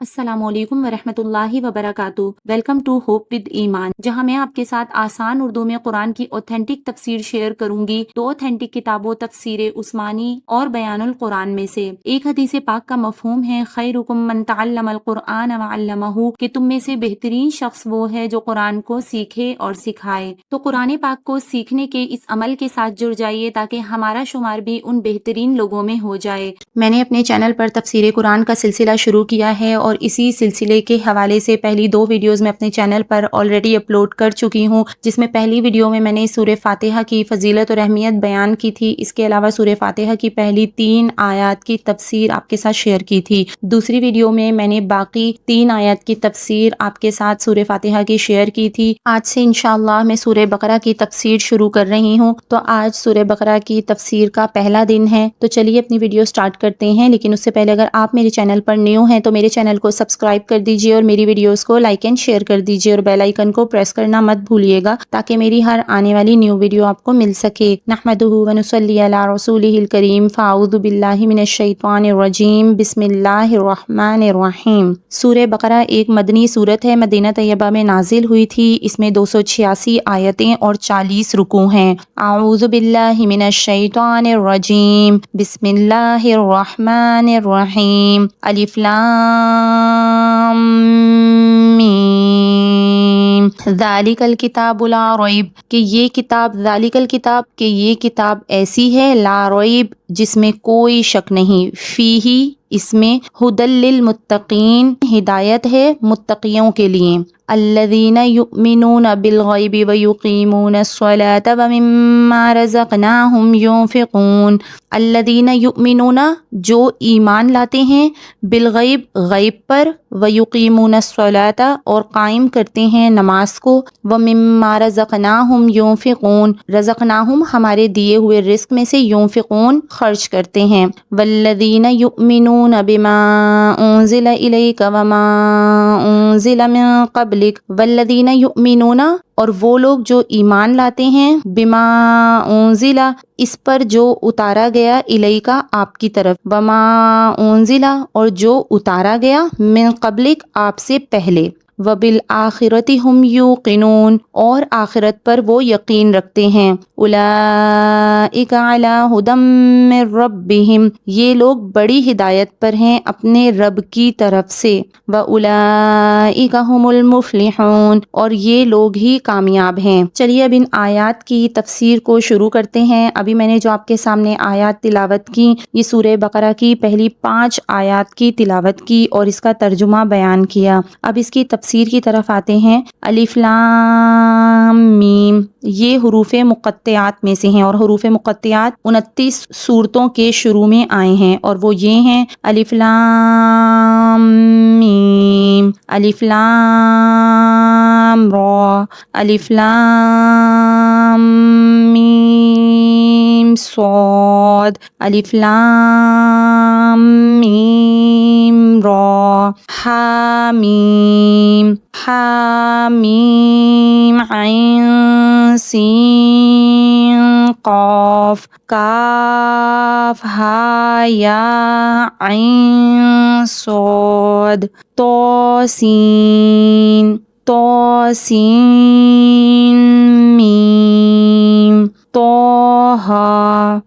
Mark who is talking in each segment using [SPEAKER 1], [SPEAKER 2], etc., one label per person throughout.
[SPEAKER 1] السلام علیکم ورحمۃ اللہ وبرکاتہ۔ ویلکم ٹو ہوپ ود ایمان، جہاں میں آپ کے ساتھ آسان اردو میں قرآن کی اوتھینٹک تفسیر شیئر کروں گی۔ دو اوتھینٹک کتابوں تفسیر عثمانی اور بیان القرآن میں سے۔ ایک حدیث پاک کا مفہوم ہے خیرکم من تعلم القرآن وعلمہ، کہ تم میں سے بہترین شخص وہ ہے جو قرآن کو سیکھے اور سکھائے۔ تو قرآن پاک کو سیکھنے کے اس عمل کے ساتھ جڑ جائیے تاکہ ہمارا شمار بھی ان بہترین لوگوں میں ہو جائے۔ میں نے اپنے چینل پر تفسیر قرآن کا سلسلہ شروع کیا ہے اور اسی سلسلے کے حوالے سے پہلی 2 ویڈیوز میں اپنے چینل پر آلریڈی اپلوڈ کر چکی ہوں، جس میں پہلی ویڈیو میں نے سورہ فاتحہ کی فضیلت اور اہمیت بیان کی تھی۔ اس کے علاوہ سورہ فاتحہ کی پہلی 3 آیات کی تفسیر آپ کے ساتھ شیئر کی تھی۔ دوسری ویڈیو میں نے باقی 3 آیات کی تفسیر آپ کے ساتھ سورہ فاتحہ کی شیئر کی تھی۔ آج سے انشاءاللہ میں سورہ بقرہ کی تفسیر شروع کر رہی ہوں۔ تو آج سورہ بقرہ کی تفسیر کا پہلا دن ہے، تو چلیے اپنی ویڈیو سٹارٹ کرتے ہیں۔ لیکن اس سے پہلے اگر آپ میرے چینل پر نیو ہیں تو میرے چینل کو سبسکرائب کر دیجئے اور میری ویڈیوز کو لائک اینڈ شیئر کر دیجئے اور بیل آئیکن کو پریس کرنا مت بھولیے گا تاکہ میری ہر آنے والی نیو ویڈیو آپ کو مل سکے۔ نحمدہ ونصلی علی رسولہ الکریم، فاعوذ باللہ من الشیطان الرجیم، بسم اللہ الرحمن الرحیم۔ سورہ بقرہ ایک مدنی سورت ہے، مدینہ طیبہ میں نازل ہوئی تھی۔ اس میں 286 آیتیں اور 40 رکوع ہیں۔ اعوذ باللہ من الشیطان الرجیم، بسم اللہ الرحمن الرحیم، الف لام میم، ذالک الکتاب لا ریب، کہ یہ کتاب، ذالک الکتاب، کہ یہ کتاب ایسی ہے، لا ریب، جس میں کوئی شک نہیں، فیہ، اس میں، ھدی للمتقین، ہدایت ہے متقیوں کے لیے، الذین یؤمنون بالغیب ویقیمون الصلاۃ ومما رزقناہم ینفقون، الذین یؤمنون، جو ایمان لاتے ہیں، بالغیب، غیب پر، ویقیمون الصلاۃ، اور قائم کرتے ہیں نماز کو، ومما رزقناہم ینفقون، رزقناہم، ہمارے دیے ہوئے رزق میں سے، ینفقون، خرچ کرتے ہیں، والذین یؤمنون بما انزل الیک وما انزل من قبلک، والذین یؤمنون، اور وہ لوگ جو ایمان لاتے ہیں، بما انزل، اس پر جو اتارا گیا، الیکا، آپ کی طرف، وما انزل، اور جو اتارا گیا، من قبلک، آپ سے پہلے، وبالآخرۃ ہم یوقنون، اور آخرت پر وہ یقین رکھتے ہیں، اولئک علی ھدی من ربہم، یہ لوگ بڑی ہدایت پر ہیں اپنے رب کی طرف سے، واولئک ھم المفلحون، اور یہ لوگ ہی کامیاب ہیں۔ چلیے اب ان آیات کی تفسیر کو شروع کرتے ہیں۔ ابھی میں نے جو آپ کے سامنے آیات تلاوت کی، یہ سورہ بقرہ کی پہلی 5 آیات کی تلاوت کی اور اس کا ترجمہ بیان کیا۔ اب اس کی تفسیر کی طرف آتے ہیں۔ الف لام میم، یہ حروف مقطعات میں سے ہیں اور حروف مقطعات 29 سورتوں کے شروع میں آئے ہیں، اور وہ یہ ہیں: الف لام میم، الف لام را، الف لام میم صاد، الف لام میم را، حامیم، حامیم عین سین قاف، کاف ہا یا عین صاد، طاسین، طاسین میم، طٰہٰ،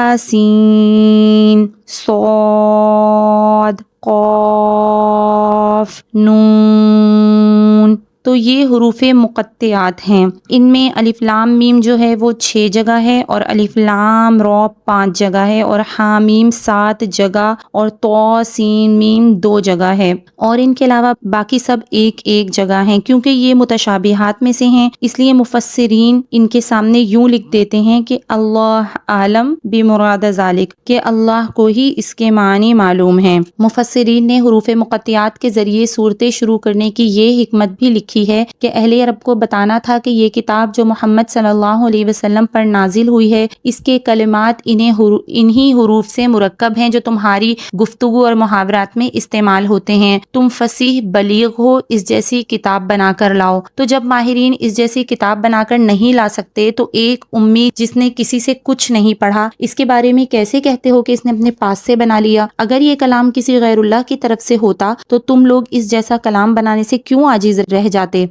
[SPEAKER 1] یاسین، صاد، قاف، نون۔ تو یہ حروف مقطعات ہیں۔ ان میں الف لام میم جو ہے وہ 6 جگہ ہے، اور الف لام را 5 جگہ ہے، اور حامیم 7 جگہ، اور طا سین میم 2 جگہ ہے، اور ان کے علاوہ باقی سب 1 جگہ ہیں۔ کیونکہ یہ متشابہات میں سے ہیں، اس لیے مفسرین ان کے سامنے یوں لکھ دیتے ہیں کہ اللہ عالم بمراد ذالک، کہ اللہ کو ہی اس کے معنی معلوم ہیں۔ مفسرین نے حروف مقطعات کے ذریعے صورتیں شروع کرنے کی یہ حکمت بھی لکھی رکھی ہے کہ اہل عرب کو بتانا تھا کہ یہ کتاب جو محمد صلی اللہ علیہ وسلم پر نازل ہوئی ہے اس کے کلمات انہی حروف سے مرکب ہیں جو تمہاری گفتگو اور محاورات میں استعمال ہوتے ہیں، تم فصیح بلیغ ہو، اس جیسی کتاب بنا کر لاؤ۔ تو جب ماہرین اس جیسی کتاب بنا کر نہیں لا سکتے تو ایک امی جس نے کسی سے کچھ نہیں پڑھا اس کے بارے میں کیسے کہتے ہو کہ اس نے اپنے پاس سے بنا لیا؟ اگر یہ کلام کسی غیر اللہ کی طرف سے ہوتا تو تم لوگ اس جیسا کلام بنانے سے کیوں عاجز رہ جاتے؟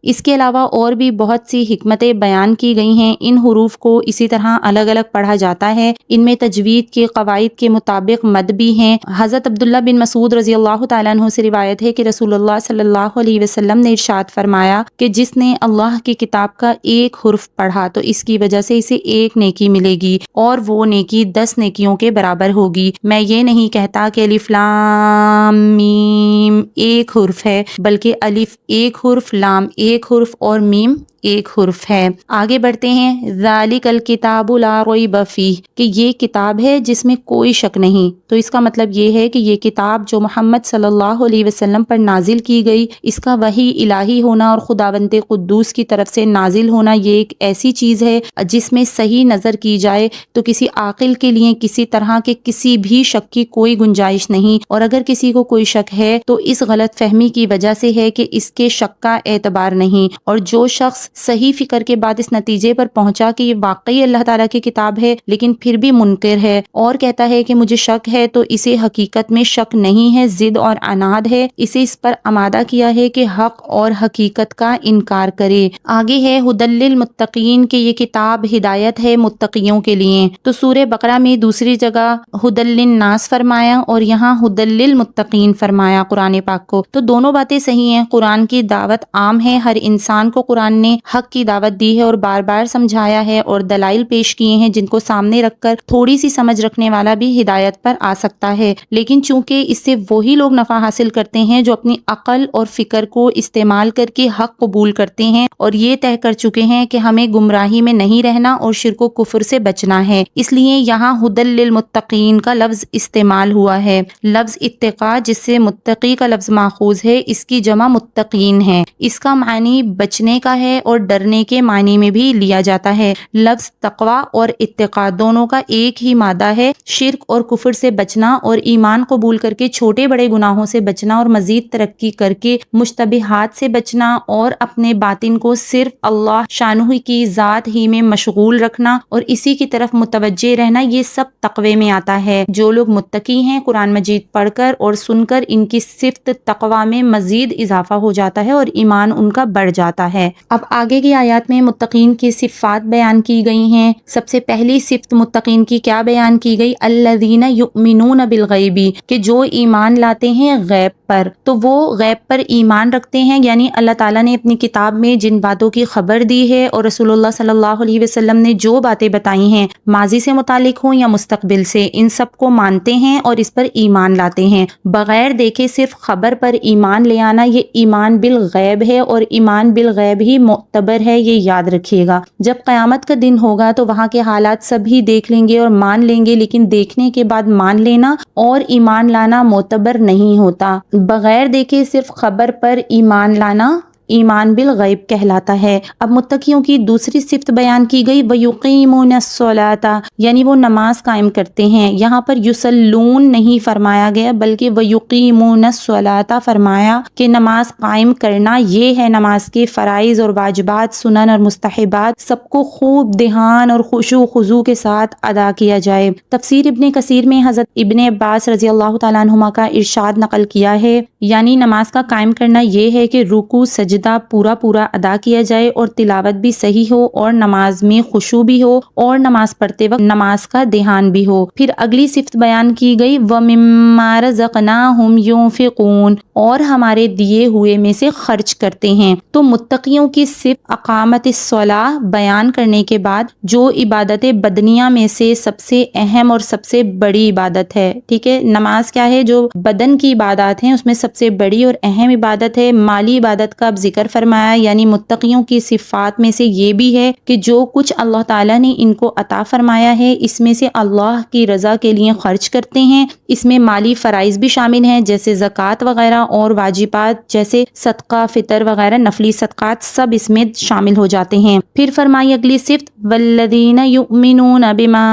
[SPEAKER 1] اس کے علاوہ اور بھی بہت سی حکمتیں بیان کی گئی ہیں۔ ان حروف کو اسی طرح الگ الگ پڑھا جاتا ہے، ان میں تجوید کے قواعد کے مطابق مد بھی ہیں۔ حضرت عبداللہ بن مسعود رضی اللہ تعالیٰ عنہ سے روایت ہے کہ رسول اللہ صلی اللہ علیہ وسلم نے ارشاد فرمایا کہ جس نے اللہ کی کتاب کا ایک حرف پڑھا تو اس کی وجہ سے اسے ایک نیکی ملے گی اور وہ نیکی 10 نیکیوں کے برابر ہوگی۔ میں یہ نہیں کہتا کہ الف لام میم ایک حرف ہے، بلکہ الف ایک حرف، لام ایک حرف اور میم ایک حرف ہے۔ آگے بڑھتے ہیں۔ ذالک الکتاب لا ریب فیہ، کہ یہ کتاب ہے جس میں کوئی شک نہیں۔ تو اس کا مطلب یہ ہے کہ یہ کتاب جو محمد صلی اللہ علیہ وسلم پر نازل کی گئی، اس کا وحی الہی ہونا اور خداوند قدوس کی طرف سے نازل ہونا یہ ایک ایسی چیز ہے جس میں صحیح نظر کی جائے تو کسی عاقل کے لیے کسی طرح کے کسی بھی شک کی کوئی گنجائش نہیں، اور اگر کسی کو کوئی شک ہے تو اس غلط فہمی کی وجہ سے ہے کہ اس کے شک کا اعتبار نہیں، اور جو شخص صحیح فکر کے بعد اس نتیجے پر پہنچا کہ یہ واقعی اللہ تعالیٰ کی کتاب ہے لیکن پھر بھی منکر ہے اور کہتا ہے کہ مجھے شک ہے، تو اسے حقیقت میں شک نہیں ہے، ضد اور عناد ہے، اسے اس پر آمادہ کیا ہے کہ حق اور حقیقت کا انکار کرے۔ آگے ہے ھدی للمتقین، کہ یہ کتاب ہدایت ہے متقیوں کے لیے۔ تو سورہ بقرہ میں دوسری جگہ ھدی للناس فرمایا اور یہاں ھدی للمتقین فرمایا قرآن پاک کو، تو دونوں باتیں صحیح ہیں۔ قرآن کی دعوت عام ہے، ہر انسان کو قرآن نے حق کی دعوت دی ہے اور بار بار سمجھایا ہے اور دلائل پیش کیے ہیں جن کو سامنے رکھ کر تھوڑی سی سمجھ رکھنے والا بھی ہدایت پر آ سکتا ہے، لیکن چونکہ اس سے وہی لوگ نفع حاصل کرتے ہیں جو اپنی عقل اور فکر کو استعمال کر کے حق قبول کرتے ہیں اور یہ طے کر چکے ہیں کہ ہمیں گمراہی میں نہیں رہنا اور شرک و کفر سے بچنا ہے، اس لیے یہاں ھدی للمتقین کا لفظ استعمال ہوا ہے۔ لفظ اتقاء جس سے متقی کا لفظ ماخوذ ہے، اس کی جمع متقین ہے، اس کا معنی بچنے کا ہے اور ڈرنے کے معنی میں بھی لیا جاتا ہے۔ لفظ تقوی اور اتقاء دونوں کا ایک ہی مادہ ہے، شرک اور کفر سے بچنا اور ایمان قبول کر کے چھوٹے بڑے گناہوں سے بچنا اور مزید ترقی کر کے مشتبہات سے بچنا اور اپنے باطن کو صرف اللہ شانہ کی ذات ہی میں مشغول رکھنا اور اسی کی طرف متوجہ رہنا، یہ سب تقوی میں آتا ہے۔ جو لوگ متقی ہیں قرآن مجید پڑھ کر اور سن کر ان کی صفت تقوی میں مزید اضافہ ہو جاتا ہے اور ایمان ان کا بڑھ جاتا ہے۔ اب آگے کی آیات میں متقین کی صفات بیان کی گئی ہیں۔ سب سے پہلی صفت متقین کی کیا بیان کی گئی؟ الذین یؤمنون بالغیب، کہ جو ایمان لاتے ہیں غیب پر، تو وہ غیب پر ایمان رکھتے ہیں، یعنی اللہ تعالیٰ نے اپنی کتاب میں جن باتوں کی خبر دی ہے اور رسول اللہ صلی اللہ علیہ وسلم نے جو باتیں بتائی ہیں ماضی سے متعلق ہوں یا مستقبل سے، ان سب کو مانتے ہیں اور اس پر ایمان لاتے ہیں بغیر دیکھے۔ صرف خبر پر ایمان لے آنا یہ ایمان بالغیب ہے اور ایمان بالغیب ہی معتبر ہے، یہ یاد رکھیے گا۔ جب قیامت کا دن ہوگا تو وہاں کے حالات سبھی دیکھ لیں گے اور مان لیں گے، لیکن دیکھنے کے بعد مان لینا اور ایمان لانا معتبر نہیں ہوتا۔ بغیر دیکھے صرف خبر پر ایمان لانا ایمان بالغیب کہلاتا ہے۔ اب متقیوں کی دوسری صفت بیان کی گئی وَيُقِيمُونَ الصَّلَاةَ، یعنی وہ نماز قائم کرتے ہیں۔ یہاں پر یصلون نہیں فرمایا گیا بلکہ وَيُقِيمُونَ الصَّلَاةَ فرمایا کہ نماز قائم کرنا یہ ہے نماز کے فرائض اور واجبات، سنن اور مستحبات سب کو خوب دھیان اور خشوع و خضوع کے ساتھ ادا کیا جائے۔ تفسیر ابن کثیر میں حضرت ابن عباس رضی اللہ تعالیٰ عنہما کا ارشاد نقل کیا ہے، یعنی نماز کا قائم کرنا یہ ہے کہ رکوع سجدہ پورا ادا کیا جائے اور تلاوت بھی صحیح ہو اور نماز میں خشوع بھی ہو اور نماز پڑھتے وقت نماز کا دھیان بھی ہو۔ پھر اگلی صفت بیان کی گئی وَمِمَّا رَزَقْنَاهُمْ يُنْفِقُونَ، اور ہمارے دیے ہوئے میں سے خرچ کرتے ہیں۔ تو متقیوں کی صفت اقامت الصلاۃ بیان کرنے کے بعد جو عبادت بدنیہ میں سے سب سے اہم اور سب سے بڑی عبادت ہے، ٹھیک ہے، نماز کیا ہے، جو بدن کی عبادات ہیں اس میں سب سے بڑی اور اہم عبادت ہے۔ مالی عبادت کا اب ذکر فرمایا، یعنی متقیوں کی صفات میں سے یہ بھی ہے کہ جو کچھ اللہ تعالیٰ نے ان کو عطا فرمایا ہے اس میں سے اللہ کی رضا کے لیے خرچ کرتے ہیں۔ اس میں مالی فرائض بھی شامل ہیں جیسے زکوٰۃ وغیرہ، اور واجبات جیسے صدقہ، فطر وغیرہ، نفلی صدقات سب اس میں شامل ہو جاتے ہیں۔ پھر فرمائی اگلی صفت والذین یؤمنون بما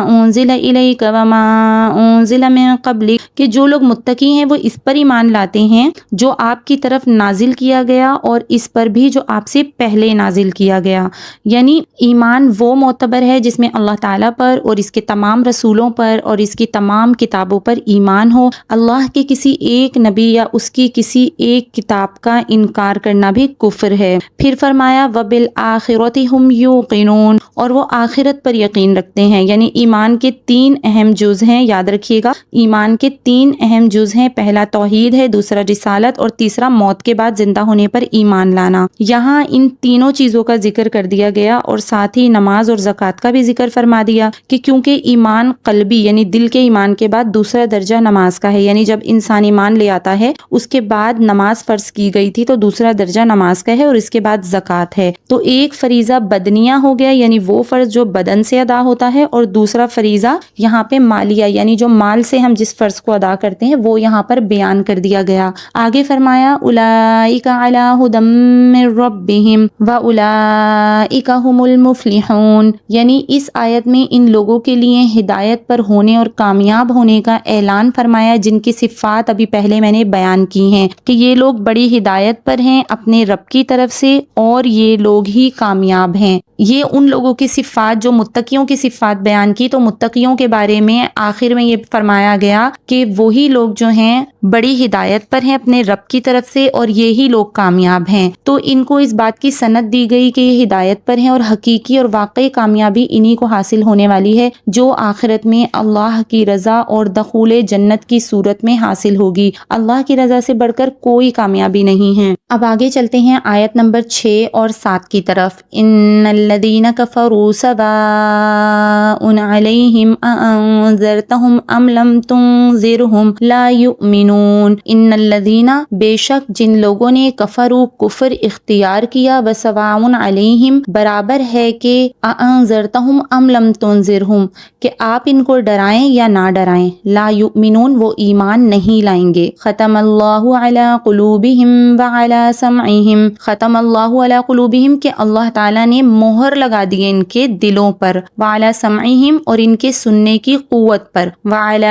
[SPEAKER 1] انزل الیک وما انزل من قبلک، کہ جو لوگ متقی ہیں وہ اس پر ایمان لاتے ہیں جو آپ کی طرف نازل کیا گیا اور اس پر بھی جو آپ سے پہلے نازل کیا گیا۔ یعنی ایمان وہ معتبر ہے جس میں اللہ تعالیٰ پر اور اس کے تمام رسولوں پر اور اس کی تمام کتابوں پر ایمان ہو۔ اللہ کے کسی ایک نبی یا اس کی کسی ایک کتاب کا انکار کرنا بھی کفر ہے۔ پھر فرمایا وبالآخرۃ ہم یوقنون، اور وہ آخرت پر یقین رکھتے ہیں۔ یعنی ایمان کے 3 اہم جز ہیں، یاد رکھیے گا ایمان کے 3 اہم جز ہیں، پہلا توحید ہے، دوسرا رسالت، اور تیسرا موت کے بعد زندہ ہونے پر ایمان لانا۔ یہاں ان تینوں چیزوں کا ذکر کر دیا گیا اور ساتھ ہی نماز اور زکوٰۃ کا بھی ذکر فرما دیا کہ کیونکہ ایمان قلبی یعنی دل کے ایمان کے بعد دوسرا درجہ نماز کا ہے، یعنی جب انسان ایمان لے آتا ہے اس کے بعد نماز فرض کی گئی تھی تو دوسرا درجہ نماز کا ہے اور اس کے بعد زکوٰۃ ہے۔ تو ایک فریضہ بدنیہ ہو گیا یعنی وہ فرض جو بدن سے ادا ہوتا ہے، اور دوسرا فریضہ یہاں پہ مالیہ یعنی جو مال سے ہم جس فرض کو ادا کرتے ہیں وہ یہاں پر بیان کر دیا گیا۔ آگے فرمایا اولئک علی ھدی من ربہم واولئک ھم المفلحون، یعنی اس آیت میں ان لوگوں کے لیے ہدایت پر ہونے اور کامیاب ہونے کا اعلان فرمایا جن کی صفات ابھی پہلے میں نے بیان کی ہیں کہ یہ لوگ بڑی ہدایت پر ہیں اپنے رب کی طرف سے اور یہ لوگ ہی کامیاب ہیں۔ یہ ان لوگوں کی صفات جو متقیوں کی صفات بیان کی، تو متقیوں کے بارے میں آخر میں یہ فرمایا گیا کہ وہی لوگ جو ہیں بڑی ہدایت پر ہیں اپنے رب کی طرف سے اور یہی لوگ کامیاب ہیں۔ تو ان کو اس بات کی سند دی گئی کہ یہ ہدایت پر ہیں اور حقیقی اور واقعی کامیابی انہی کو حاصل ہونے والی ہے جو آخرت میں اللہ کی رضا اور دخول جنت کی صورت میں حاصل ہوگی۔ اللہ کی رضا سے بڑھ کر کوئی کامیابی نہیں ہے۔ اب آگے چلتے ہیں آیت نمبر 6 اور 7 کی طرف۔ ان الذین کفروا سواء علیہم اانذرتہم ام لم تنذرہم لا یؤمنون۔ ان الذین، بے شک جن لوگوں نے کفروا کفر اختیار کیا، وسواء علیہم برابر ہے کہ اانذرتہم ام لم تنذرہم کہ آپ ان کو ڈرائیں یا نہ ڈرائیں، لا یؤمنون وہ ایمان نہیں لائیں گے۔ ختم اللہ علی قلوبہم وعلی سمعہم، ختم اللہ علی قلوبہم کہ اللہ تعالیٰ نے مہر لگا دی ان کے دلوں پر، وعلی سمعہم اور ان کے سننے کی قوت پر، وعلی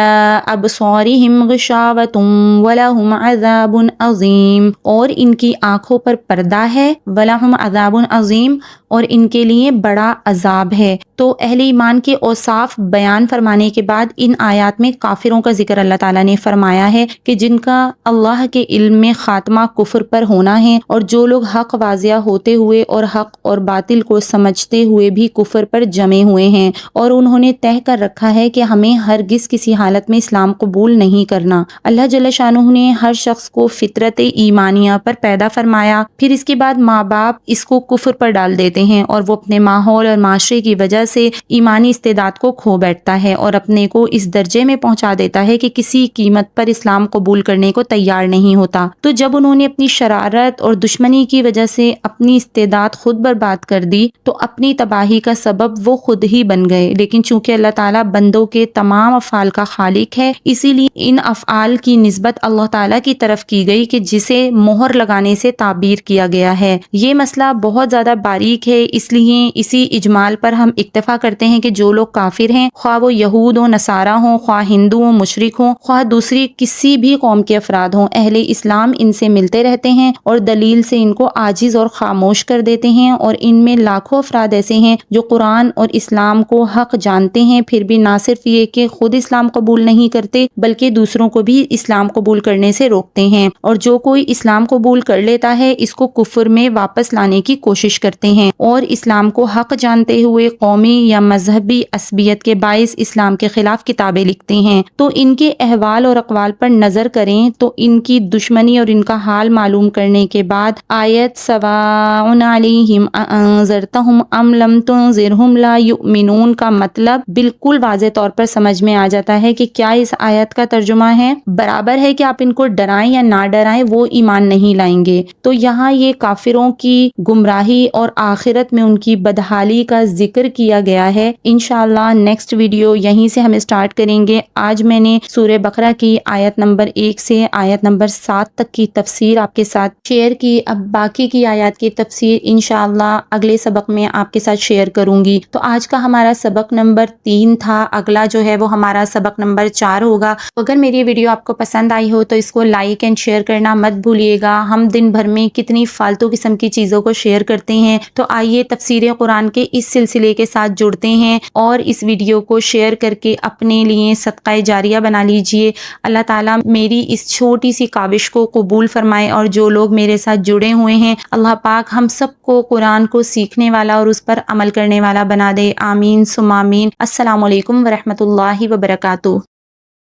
[SPEAKER 1] ابصارہم غشاوۃ ولہم عذاب عظیم اور ان کی آنکھوں پر پردہ ہے، ولہم عذاب عظیم اور ان کے لیے بڑا عذاب ہے۔ تو اہل ایمان کے اوصاف بیان فرمانے کے بعد ان آیات میں کافروں کا ذکر اللہ تعالیٰ نے فرمایا ہے کہ جن کا اللہ کے علم میں خاتمہ کفر پر ہونا ہے، اور جو لوگ حق واضح ہوتے ہوئے اور حق اور باطل کو سمجھتے ہوئے بھی کفر پر جمے ہوئے ہیں، اور انہوں نے طے کر رکھا ہے کہ ہمیں ہرگز کسی حالت میں اسلام قبول نہیں کرنا۔ اللہ جل شانہ نے ہر شخص کو فطرت ایمانیہ پر پیدا فرمایا، پھر اس کے بعد ماں باپ اس کو کفر پر ڈال دیتے ہیں اور وہ اپنے ماحول اور معاشرے کی وجہ سے ایمانی استعداد کو کھو بیٹھتا ہے اور اپنے کو اس درجے میں پہنچا دیتا ہے کہ کسی قیمت پر اسلام قبول کرنے کو تیار نہیں ہوتا۔ تو جب انہوں نے اپنی شرارت اور دشمنی کی وجہ سے اپنی استعداد خود برباد کر دی تو اپنی تباہی کا سبب وہ خود ہی بن گئے۔ لیکن چونکہ اللہ تعالیٰ بندوں کے تمام افعال کا خالق ہے، اسی لیے ان افعال کی نسبت اللہ تعالیٰ کی طرف کی گئی کہ جسے مہر لگانے سے تعبیر کیا گیا ہے۔ یہ مسئلہ بہت زیادہ باریک ہے، اس لیے اسی اجمال پر ہم اکتفا کرتے ہیں کہ جو لوگ کافر ہیں، خواہ وہ یہود ہوں، نصارہ ہوں، خواہ ہندو ہوں، مشرک ہوں، خواہ دوسری کسی بھی قوم کے افراد ہوں، اہل اسلام ان سے ملتے رہتے ہیں اور دلیل سے ان کو عاجز اور خاموش کر دیتے ہیں، اور ان میں لاکھوں افراد ایسے ہیں جو قرآن اور اسلام کو حق جانتے ہیں، پھر بھی نہ صرف یہ کہ خود اسلام قبول نہیں کرتے بلکہ دوسروں کو بھی اسلام قبول کرنے سے روکتے ہیں، اور جو کوئی اسلام قبول کر لیتا ہے اس کو کفر میں واپس لانے کی کوشش کرتے ہیں، اور اسلام کو حق جانتے ہوئے قومی یا مذہبی عصبیت کے باعث اسلام کے خلاف کتابیں لکھتے ہیں۔ تو ان کے احوال اور اقوال پر نظر کریں تو ان کی دشمنی اور ان کا حال معلوم کرنے کے بعد آیت سواء علیہم انذرتہم ام لم تنذرہم لا یؤمنون کا مطلب بالکل واضح طور پر سمجھ میں آ جاتا ہے کہ کیا اس آیت کا ترجمہ ہے، برابر ہے کہ آپ ان کو ڈرائیں یا نہ ڈرائیں وہ ایمان نہیں لائیں گے۔ تو یہاں یہ کافروں کی گمراہی اور آخرت میں ان کی بدحالی کا ذکر کیا گیا ہے۔ انشاءاللہ نیکسٹ ویڈیو یہیں سے ہم اسٹارٹ کریں گے۔ آج میں نے سورہ بقرہ کی آیت نمبر 1 سے آیت نمبر 7 تک کی تفسیر آپ کے ساتھ شیئر کی۔ اب باقی کی آیات کی تفسیر انشاءاللہ اگلے سبق میں آپ کے ساتھ شیئر کروں گی۔ تو آج کا ہمارا سبق نمبر 3 تھا، اگلا جو ہے وہ ہمارا سبق نمبر 4 ہوگا۔ اگر میری ویڈیو آپ کو پسند آئی ہو تو اس کو لائک اینڈ شیئر کرنا مت بھولیے گا۔ ہم دن بھر میں کتنی فالتو قسم کی چیزوں کو شیئر کرتے ہیں، تو آئیے تفسیر قرآن کے اس سلسلے کے ساتھ جڑتے ہیں اور اس ویڈیو کو شیئر کر کے اپنے لیے صدقہ جاریہ بنا لیجئے۔ اللہ تعالیٰ میری اس چھوٹی سی کاوش کو قبول فرمائے، اور جو لوگ میرے ساتھ جڑے ہوئے ہیں اللہ پاک ہم سب کو قرآن کو سیکھنے والا اور اس پر عمل کرنے والا بنا دے۔ آمین ثم آمین۔ السلام علیکم ورحمۃ اللہ وبرکاتہ۔